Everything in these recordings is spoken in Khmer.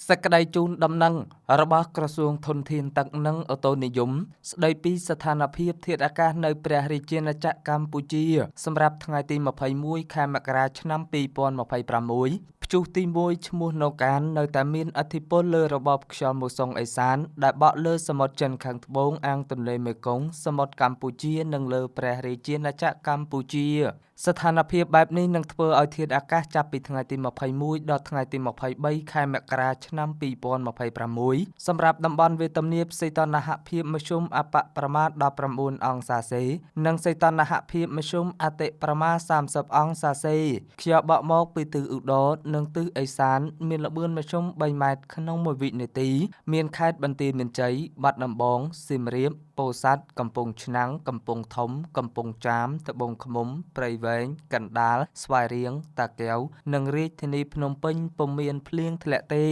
សេចក្តីជូនដំណឹងរបស់ក្រសួងធនធានទឹកនិងអូតូនិយមស្តីពីស្ថានភាពធាតុអាកាសនៅព្រះរាជាណាចក្រកម្ពុជាសម្រាប់ថ្ងៃទី21ខែមករាឆ្នាំ2026ព្យុះទី1ឈ្មោះណូកាននៅតែមានឥទ្ធិពលលើរបបខ្យល់មូសុងអេសានដែលបក់លើសមុទ្រចិនខាងត្បូងអាងទន្លេមេគង្គសមុទ្រកម្ពុជានិងលើព្រះរាជាណាចក្រកម្ពុជាស្ថានភាពបែបនេះនឹងធ្វើឲ្យធាតុអាកាសចាប់ពីថ្ងៃទី21ដល់ថ្ងៃទី23ខែមករាឆ្នាំ2026សម្រាប់តំបន់វាលទំនាបសីតុណ្ហភាពមធ្យមអបប្រមាណ19អង្សាសេនិងសីតុណ្ហភាពមធ្យមអតិប្រមាណ30អង្សាសេខ្យល់បក់មកពីទិសឧត្តរនិងទិសឦសានមានល្បឿនមធ្យម3ម៉ែត្រក្នុង1វិនាទីមានខេត្តបន្ទាយមានជ័យបាត់ដំបងសៀមរាបពោធិ៍សាត់កំពង់ឆ្នាំងកំពង់ធំកំពង់ចាមត្បូងឃ្មុំព្រៃវែងកណ្ដាលស្វាយរៀងតាកែវនិងរាជធានីភ្នំពេញពុំមានភ្លៀងធ្លាក់ទេ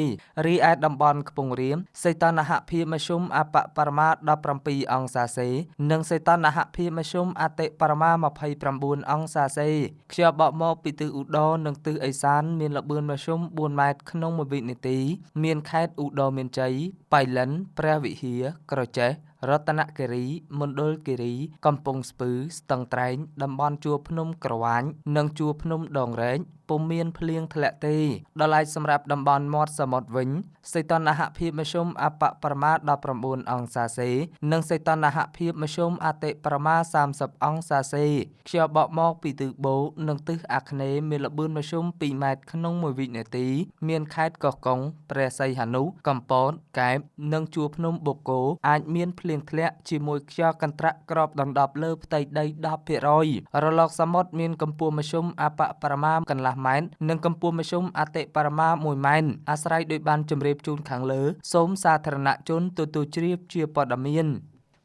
រីឯតំបន់ខ្ពង់រាបសីតុណ្ហភាពមធ្យមអបប្រមាណ17អង្សាសេនិងសីតុណ្ហភាពមធ្យមអតិប្រមាណ29អង្សាសេខ្យល់បក់មកពីទិសឧត្តរនិងទិសឦសានមានល្បឿនមធ្យម4ម៉ែត្រក្នុង1វិនាទីមានខេត្តឧត្តរមានជ័យបៃលិនព្រះវិហារក្រចេះរតនគិរីមណ្ឌលគិរីកំពង់ស្ពឺស្ទឹងត្រែងតំបន់ជួរភ្នំក្រវាញនិងជួរភ្នំដងរែកពុំមានភ្លៀងធ្លាក់ទេដល់ឯសម្រាប់តំបន់មាត់សមុទ្រវិញសីតុណ្ហភាពមធ្យមអបប្រមាណ19អង្សាសេនិងសីតុណ្ហភាពមធ្យមអតិប្រមាណ30អង្សាសេខ្យល់បក់មកពីទិសបូកនិងទិសអាគ្នេយ៍មានល្បឿនមធ្យម2ម៉ែត្រក្នុង1វិនាទីមានខេត្តកោះកុងព្រះសីហនុកំពតកែបនិងជួរភ្នំបូកគោអាចមានភ្លៀងធ្លាក់ជាមួយខ្យល់កន្ត្រាក់គ្របដណ្ដប់លើផ្ទៃដី 10% រលកសមុទ្រមានកម្ពស់មធ្យមអបប្រមាណកន្លះម៉ែត្រនិងកម្ពស់មធ្យមអតិបរមា1ម៉ែត្រអាស្រ័យដោយបានជម្រាបជូនខាងលើសូមសាធារណជនទទួលជ្រាបជាព័ត៌មាន